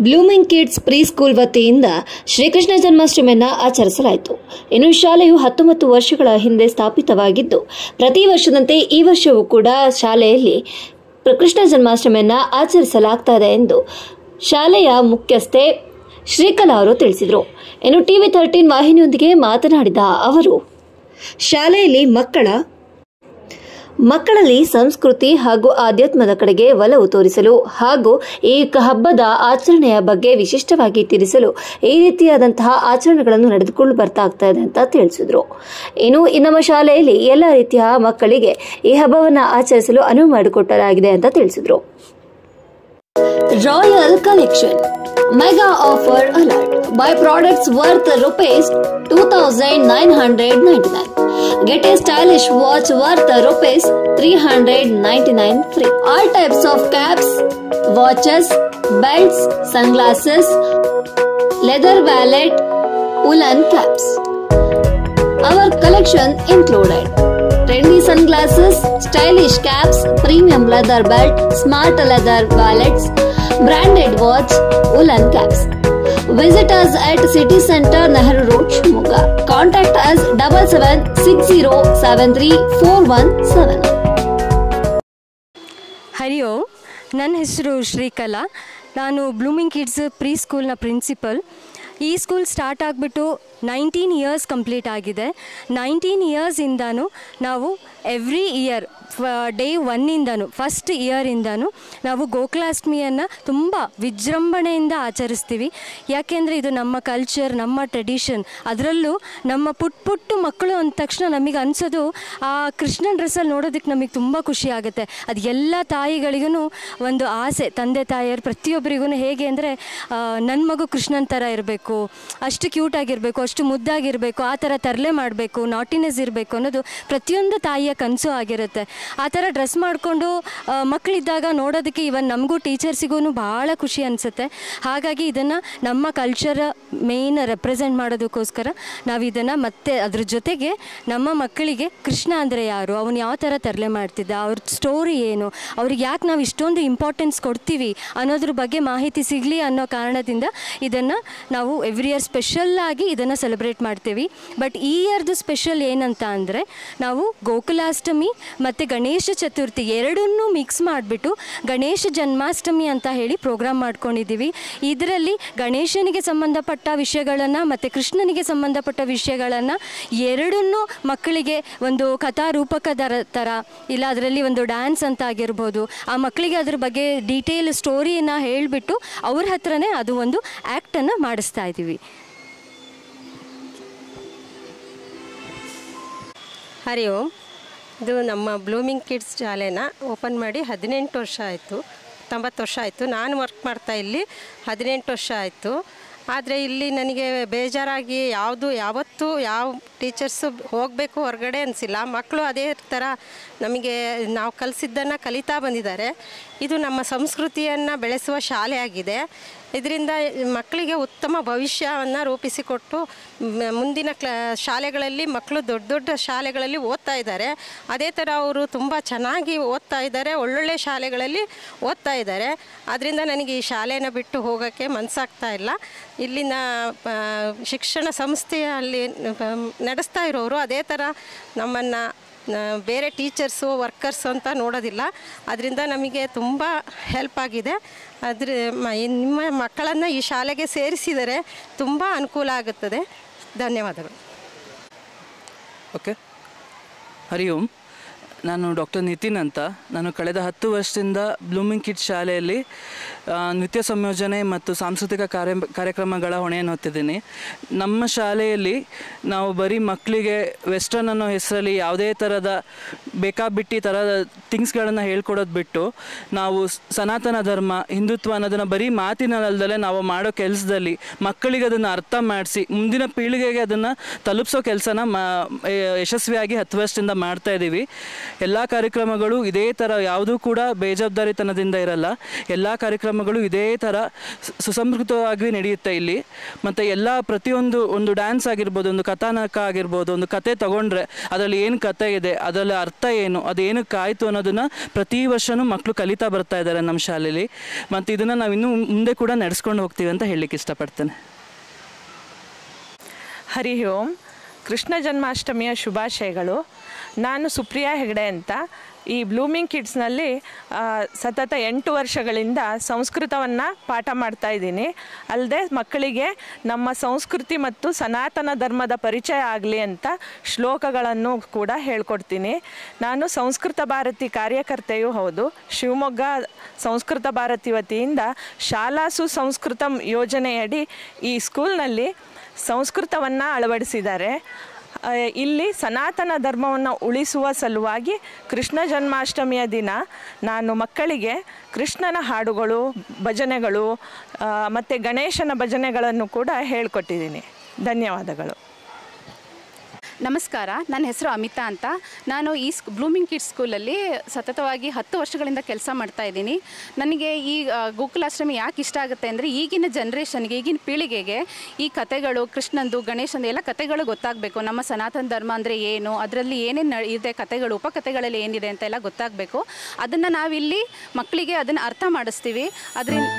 Blooming kids pre school ವತಿಯಿಂದ ಶ್ರೀಕೃಷ್ಣ ಜನ್ಮಾಷ್ಟಮಿಯನ್ನು ಆಚರಿಸಲಾಯಿತು. ಇನ್ನು ಶಾಲೆಯು 19 ವರ್ಷಗಳ ಹಿಂದೆ ಸ್ಥಾಪಿತವಾಗಿದ್ದು, ಪ್ರತಿ ವರ್ಷದಂತೆ ಈ ವರ್ಷವೂ ಕೂಡ ಶಾಲೆಯಲ್ಲಿ ಕೃಷ್ಣ ಜನ್ಮಾಷ್ಟಮಿಯನ್ನು ಆಚರಿಸಲಾಗ್ತಾ ಇದೆ ಎಂದು ಶಾಲೆಯ ಮುಖ್ಯಸ್ಥೆ ಶ್ರೀಕಲಾ ಅವರು ತಿಳಿಸಿದರು. ಇನ್ನು ಟಿವಿ 13 ವಾಹಿನಿಯೊಂದಿಗೆ ಮಾತನಾಡಿದ ಅವರು, ಶಾಲೆಯಲ್ಲಿ ಮಕ್ಕಳಲ್ಲಿ ಸಂಸ್ಕೃತಿ ಹಾಗೂ ಆಧ್ಯಾತ್ಮದ ಕಡೆಗೆ ಒಲವು ತೋರಿಸಲು ಹಾಗೂ ಈ ಹಬ್ಬದ ಆಚರಣೆಯ ಬಗ್ಗೆ ವಿಶಿಷ್ಟವಾಗಿ ತಿಳಿಸಲು ಈ ರೀತಿಯಾದಂತಹ ಆಚರಣೆಗಳನ್ನು ನಡೆದುಕೊಂಡು ಬರ್ತಾ ಇದೆ ಅಂತ ತಿಳಿಸಿದ್ರು. ಇನ್ನು ನಮ್ಮ ಶಾಲೆಯಲ್ಲಿ ಎಲ್ಲ ರೀತಿಯ ಮಕ್ಕಳಿಗೆ ಈ ಹಬ್ಬವನ್ನು ಆಚರಿಸಲು ಅನುವು ಮಾಡಿಕೊಡಲಾಗಿದೆ ಅಂತ ತಿಳಿಸಿದ್ರು. Royal collection Mega offer alert. Buy products worth rupees 2,999. Get a stylish watch worth rupees 399 free. All types of caps, watches, belts, sunglasses, leather wallet, woolen caps. Our collection included trendy sunglasses, stylish caps, premium leather belt, smart leather wallets, branded watch, woolen caps. Visit us at City Center, Nehru Road, Shimoga. Contact us 7760734179. ಹರಿ ಓಂ. ನನ್ನ ಹೆಸರು ಶ್ರೀಕಲಾ. ನಾನು blooming kids pre ಸ್ಕೂಲ್ನ principal. ಈ school start ಆಗಿಬಿಟ್ಟು 19 years complete ಆಗಿದೆ. 19 ಇಯರ್ಸಿಂದನೂ ನಾವು every year day 1ಇಂದನೂ first ಇಯರಿಂದನೂ ನಾವು ಗೋಕುಲಾಷ್ಟಮಿಯನ್ನು ತುಂಬ ವಿಜೃಂಭಣೆಯಿಂದ ಆಚರಿಸ್ತೀವಿ. ಯಾಕೆಂದರೆ ಇದು ನಮ್ಮ ಕಲ್ಚರ್, ನಮ್ಮ ಟ್ರೆಡಿಷನ್. ಅದರಲ್ಲೂ ನಮ್ಮ ಪುಟ್ಟ ಮಕ್ಕಳು ಅಂದ ತಕ್ಷಣ ನಮಗೆ ಅನಿಸೋದು ಆ ಕೃಷ್ಣನ ಡ್ರೆಸ್ಸಲ್ಲಿ ನೋಡೋದಕ್ಕೆ ನಮಗೆ ತುಂಬ ಖುಷಿ ಆಗುತ್ತೆ. ಅದು ಎಲ್ಲ ತಾಯಿಗಳಿಗೂ ಒಂದು ಆಸೆ, ತಂದೆ ತಾಯಿಯರು ಪ್ರತಿಯೊಬ್ಬರಿಗೂ. ಹೇಗೆ ಅಂದರೆ ನನ್ನ ಮಗು ಕೃಷ್ಣನ ಥರ ಇರಬೇಕು, ಅಷ್ಟು ಕ್ಯೂಟಾಗಿರಬೇಕು, ಅಷ್ಟು ಮುದ್ದಾಗಿರಬೇಕು, ಆ ಥರ ತರಲೆ ಮಾಡಬೇಕು, ನಾಟಿನೆಸ್ ಇರಬೇಕು ಅನ್ನೋದು ಪ್ರತಿಯೊಂದು ತಾಯಿಯ ಕನಸು ಆಗಿರುತ್ತೆ. ಆ ಥರ ಡ್ರೆಸ್ ಮಾಡಿಕೊಂಡು ಮಕ್ಕಳಿದ್ದಾಗ ನೋಡೋದಕ್ಕೆ ಇವನ್ ನಮಗೂ ಟೀಚರ್ಸಿಗೂ ಭಾಳ ಖುಷಿ ಅನಿಸುತ್ತೆ. ಹಾಗಾಗಿ ಇದನ್ನು ನಮ್ಮ ಕಲ್ಚರ್ ಮೇಯ್ನ್ ರೆಪ್ರೆಸೆಂಟ್ ಮಾಡೋದಕ್ಕೋಸ್ಕರ ನಾವು ಇದನ್ನು ಮತ್ತೆ ಅದ್ರ ಜೊತೆಗೆ ನಮ್ಮ ಮಕ್ಕಳಿಗೆ ಕೃಷ್ಣ ಅಂದರೆ ಯಾರು, ಅವನು ಯಾವ ಥರ ತರಲೆ ಮಾಡ್ತಿದ್ದ, ಅವ್ರ ಸ್ಟೋರಿ ಏನು, ಅವ್ರಿಗೆ ಯಾಕೆ ನಾವು ಇಷ್ಟೊಂದು ಇಂಪಾರ್ಟೆನ್ಸ್ ಕೊಡ್ತೀವಿ ಅನ್ನೋದ್ರ ಬಗ್ಗೆ ಮಾಹಿತಿ ಸಿಗಲಿ ಅನ್ನೋ ಕಾರಣದಿಂದ ಇದನ್ನು ನಾವು ಎವ್ರಿ ಇಯರ್ ಸ್ಪೆಷಲ್ಲಾಗಿ ಇದನ್ನು ಸೆಲೆಬ್ರೇಟ್ ಮಾಡ್ತೀವಿ. ಬಟ್ ಈ ಇಯರ್ದು ಸ್ಪೆಷಲ್ ಏನಂತ ಅಂದರೆ ನಾವು ಗೋಕುಲಾಷ್ಟಮಿ ಮತ್ತು ಗಣೇಶ ಚತುರ್ಥಿ ಎರಡನ್ನೂ ಮಿಕ್ಸ್ ಮಾಡಿಬಿಟ್ಟು ಗಣೇಶ ಜನ್ಮಾಷ್ಟಮಿ ಅಂತ ಹೇಳಿ ಪ್ರೋಗ್ರಾಮ್ ಮಾಡ್ಕೊಂಡಿದ್ದೀವಿ. ಇದರಲ್ಲಿ ಗಣೇಶನಿಗೆ ಸಂಬಂಧಪಟ್ಟ ವಿಷಯಗಳನ್ನು ಮತ್ತು ಕೃಷ್ಣನಿಗೆ ಸಂಬಂಧಪಟ್ಟ ವಿಷಯಗಳನ್ನು ಎರಡನ್ನೂ ಮಕ್ಕಳಿಗೆ ಒಂದು ಕಥಾರೂಪಕದ ಥರ, ಇಲ್ಲ ಅದರಲ್ಲಿ ಒಂದು ಡ್ಯಾನ್ಸ್ ಅಂತ ಆಗಿರ್ಬೋದು, ಆ ಮಕ್ಕಳಿಗೆ ಅದ್ರ ಬಗ್ಗೆ ಡೀಟೇಲ್ ಸ್ಟೋರಿಯನ್ನು ಹೇಳಿಬಿಟ್ಟು ಅವ್ರ ಹತ್ರನೇ ಅದು ಒಂದು ಆ್ಯಕ್ಟನ್ನು ಮಾಡಿಸ್ತಾ ಇದ್ದೀವಿ. ಹರಿ ಓಂ. ಇದು ನಮ್ಮ ಬ್ಲೂಮಿಂಗ್ ಕಿಡ್ಸ್ ಶಾಲೆನ ಓಪನ್ ಮಾಡಿ 18 ವರ್ಷ ಆಯಿತು, 90 ವರ್ಷ ಆಯಿತು. ನಾನು ವರ್ಕ್ ಮಾಡ್ತಾ ಇಲ್ಲಿ 18 ವರ್ಷ ಆಯಿತು. ಆದರೆ ಇಲ್ಲಿ ನನಗೆ ಬೇಜಾರಾಗಿ ಯಾವತ್ತೂ ಯಾವ ಟೀಚರ್ಸು ಹೋಗಬೇಕು ಹೊರಗಡೆ ಅನಿಸಿಲ್ಲ. ಮಕ್ಕಳು ಅದೇ ಥರ ನಮಗೆ ನಾವು ಕಲಿಸಿದ್ದನ್ನು ಕಲಿತಾ ಬಂದಿದ್ದಾರೆ. ಇದು ನಮ್ಮ ಸಂಸ್ಕೃತಿಯನ್ನು ಬೆಳೆಸುವ ಶಾಲೆ ಆಗಿದೆ. ಇದರಿಂದ ಮಕ್ಕಳಿಗೆ ಉತ್ತಮ ಭವಿಷ್ಯವನ್ನು ರೂಪಿಸಿಕೊಟ್ಟು ಮುಂದಿನ ಶಾಲೆಗಳಲ್ಲಿ ಮಕ್ಕಳು ದೊಡ್ಡ ದೊಡ್ಡ ಶಾಲೆಗಳಲ್ಲಿ ಓದ್ತಾ ಇದ್ದಾರೆ. ಅದೇ ಥರ ಅವರು ತುಂಬ ಚೆನ್ನಾಗಿ ಓದ್ತಾ ಇದ್ದಾರೆ, ಒಳ್ಳೊಳ್ಳೆ ಶಾಲೆಗಳಲ್ಲಿ ಓದ್ತಾ ಇದ್ದಾರೆ. ಆದ್ದರಿಂದ ನನಗೆ ಈ ಶಾಲೆನ ಬಿಟ್ಟು ಹೋಗೋಕ್ಕೆ ಮನಸ್ಸಾಗ್ತಾ ಇಲ್ಲ. ಇಲ್ಲಿನ ಶಿಕ್ಷಣ ಸಂಸ್ಥೆಯಲ್ಲಿ ನಡೆಸ್ತಾ ಇರೋರು ಅದೇ ಥರ ನಮ್ಮನ್ನು ಬೇರೆ ಟೀಚರ್ಸು ವರ್ಕರ್ಸು ಅಂತ ನೋಡೋದಿಲ್ಲ. ಅದರಿಂದ ನಮಗೆ ತುಂಬ ಹೆಲ್ಪ್ ಆಗಿದೆ. ನಿಮ್ಮ ಮಕ್ಕಳನ್ನು ಈ ಶಾಲೆಗೆ ಸೇರಿಸಿದರೆ ತುಂಬ ಅನುಕೂಲ ಆಗುತ್ತದೆ. ಧನ್ಯವಾದಗಳು. ಓಕೆ. ಹರಿ ಓಂ. ನಾನು ಡಾಕ್ಟರ್ ನಿತಿನ್ ಅಂತ. ನಾನು ಕಳೆದ 10 ವರ್ಷದಿಂದ ಬ್ಲೂಮಿಂಗ್ ಕಿಡ್ಸ್ ಶಾಲೆಯಲ್ಲಿ ನೃತ್ಯ ಸಂಯೋಜನೆ ಮತ್ತು ಸಾಂಸ್ಕೃತಿಕ ಕಾರ್ಯಕ್ರಮಗಳ ಹೊಣೆಯನ್ನು ಹೊತ್ತಿದ್ದೀನಿ. ನಮ್ಮ ಶಾಲೆಯಲ್ಲಿ ನಾವು ಬರೀ ಮಕ್ಕಳಿಗೆ ವೆಸ್ಟರ್ನ್ ಅನ್ನೋ ಹೆಸರಲ್ಲಿ ಯಾವುದೇ ಥರದ ಬೇಕಾಬಿಟ್ಟಿ ಥರದ ಥಿಂಗ್ಸ್ಗಳನ್ನು ಹೇಳ್ಕೊಡೋದು ಬಿಟ್ಟು ನಾವು ಸನಾತನ ಧರ್ಮ, ಹಿಂದುತ್ವ ಅನ್ನೋದನ್ನು ಬರೀ ಮಾತಿನಲ್ಲದಲ್ಲೇ ನಾವು ಮಾಡೋ ಕೆಲಸದಲ್ಲಿ ಮಕ್ಕಳಿಗೆ ಅದನ್ನು ಅರ್ಥ ಮಾಡಿಸಿ ಮುಂದಿನ ಪೀಳಿಗೆಗೆ ಅದನ್ನು ತಲುಪಿಸೋ ಕೆಲಸನ ಯಶಸ್ವಿಯಾಗಿ 10 ವರ್ಷದಿಂದ ಮಾಡ್ತಾಯಿದ್ದೀವಿ. ಎಲ್ಲ ಕಾರ್ಯಕ್ರಮಗಳು ಇದೇ ಥರ ಯಾವುದೂ ಕೂಡ ಬೇಜವಾಬ್ದಾರಿತನದಿಂದ ಇರಲ್ಲ. ಎಲ್ಲ ಕಾರ್ಯಕ್ರಮಗಳು ಇದೇ ಥರ ಸುಸಂಸ್ಕೃತವಾಗಿ ನಡೆಯುತ್ತೆ ಇಲ್ಲಿ. ಮತ್ತು ಎಲ್ಲ ಒಂದು ಡ್ಯಾನ್ಸ್ ಆಗಿರ್ಬೋದು, ಒಂದು ಕಥಾನಕ ಆಗಿರ್ಬೋದು, ಒಂದು ಕತೆ ತಗೊಂಡ್ರೆ ಅದರಲ್ಲಿ ಏನು ಕತೆ ಇದೆ, ಅದರಲ್ಲಿ ಅರ್ಥ ಏನು, ಅದೇನಕ್ಕೆ ಆಯಿತು ಅನ್ನೋದನ್ನು ಪ್ರತಿ ವರ್ಷವೂ ಮಕ್ಕಳು ಕಲಿತಾ ಬರ್ತಾ ಇದ್ದಾರೆ ನಮ್ಮ ಶಾಲೆಯಲ್ಲಿ. ಮತ್ತು ಇದನ್ನು ನಾವು ಇನ್ನೂ ಮುಂದೆ ಕೂಡ ನಡೆಸ್ಕೊಂಡು ಹೋಗ್ತೀವಿ ಅಂತ ಹೇಳಲಿಕ್ಕೆ ಇಷ್ಟಪಡ್ತೇನೆ. ಹರಿ ಓಂ. ಕೃಷ್ಣ ಜನ್ಮಾಷ್ಟಮಿಯ ಶುಭಾಶಯಗಳು. ನಾನು ಸುಪ್ರಿಯಾ ಹೆಗಡೆ ಅಂತ ಈ ಬ್ಲೂಮಿಂಗ್ ಕಿಡ್ಸ್ನಲ್ಲಿ ಸತತ 8 ವರ್ಷಗಳಿಂದ ಸಂಸ್ಕೃತವನ್ನು ಪಾಠ ಮಾಡ್ತಾ ಇದ್ದೀನಿ. ಅಲ್ಲದೆ ಮಕ್ಕಳಿಗೆ ನಮ್ಮ ಸಂಸ್ಕೃತಿ ಮತ್ತು ಸನಾತನ ಧರ್ಮದ ಪರಿಚಯ ಆಗಲಿ ಅಂತ ಶ್ಲೋಕಗಳನ್ನು ಕೂಡ ಹೇಳ್ಕೊಡ್ತೀನಿ. ನಾನು ಸಂಸ್ಕೃತ ಭಾರತಿ ಕಾರ್ಯಕರ್ತೆಯೂ ಹೌದು. ಶಿವಮೊಗ್ಗ ಸಂಸ್ಕೃತ ಭಾರತಿ ವತಿಯಿಂದ ಶಾಲಾ ಸುಸಂಸ್ಕೃತಂ ಯೋಜನೆಯಡಿ ಈ ಸ್ಕೂಲ್ನಲ್ಲಿ ಸಂಸ್ಕೃತವನ್ನು ಅಳವಡಿಸಿದ್ದಾರೆ. ಇಲ್ಲಿ ಸನಾತನ ಧರ್ಮವನ್ನು ಉಳಿಸುವ ಸಲುವಾಗಿ ಕೃಷ್ಣ ಜನ್ಮಾಷ್ಟಮಿಯ ದಿನ ನಾನು ಮಕ್ಕಳಿಗೆ ಕೃಷ್ಣನ ಹಾಡುಗಳು, ಭಜನೆಗಳು ಮತ್ತು ಗಣೇಶನ ಭಜನೆಗಳನ್ನು ಕೂಡ ಹೇಳ್ಕೊಟ್ಟಿದ್ದೀನಿ. ಧನ್ಯವಾದಗಳು. ನಮಸ್ಕಾರ, ನನ್ನ ಹೆಸರು ಅಮಿತಾ ಅಂತ. ನಾನು ಈ ಬ್ಲೂಮಿಂಗ್ ಕಿಡ್ಸ್ ಸ್ಕೂಲಲ್ಲಿ ಸತತವಾಗಿ 10 ವರ್ಷಗಳಿಂದ ಕೆಲಸ ಮಾಡ್ತಾ ಇದ್ದೀನಿ. ನನಗೆ ಈ ಗೋಕುಲಾಷ್ಟಮಿ ಯಾಕೆ ಇಷ್ಟ ಆಗುತ್ತೆ ಅಂದರೆ, ಈಗಿನ ಜನ್ರೇಷನ್ಗೆ, ಈಗಿನ ಪೀಳಿಗೆಗೆ ಈ ಕತೆಗಳು, ಕೃಷ್ಣಂದು, ಗಣೇಶಂದು ಎಲ್ಲ ಕತೆಗಳು ಗೊತ್ತಾಗಬೇಕು. ನಮ್ಮ ಸನಾತನ ಧರ್ಮ ಅಂದರೆ ಏನು, ಅದರಲ್ಲಿ ಏನೇನು ಇದೆ ಕತೆಗಳು, ಉಪಕಥೆಗಳಲ್ಲಿ ಏನಿದೆ ಅಂತ ಎಲ್ಲ ಗೊತ್ತಾಗಬೇಕು. ಅದನ್ನು ನಾವಿಲ್ಲಿ ಮಕ್ಕಳಿಗೆ ಅದನ್ನು ಅರ್ಥ ಮಾಡಿಸ್ತೀವಿ. ಅದರಿಂದ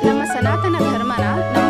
ನಮ್ಮ ಸನಾತನ ಧರ್ಮನ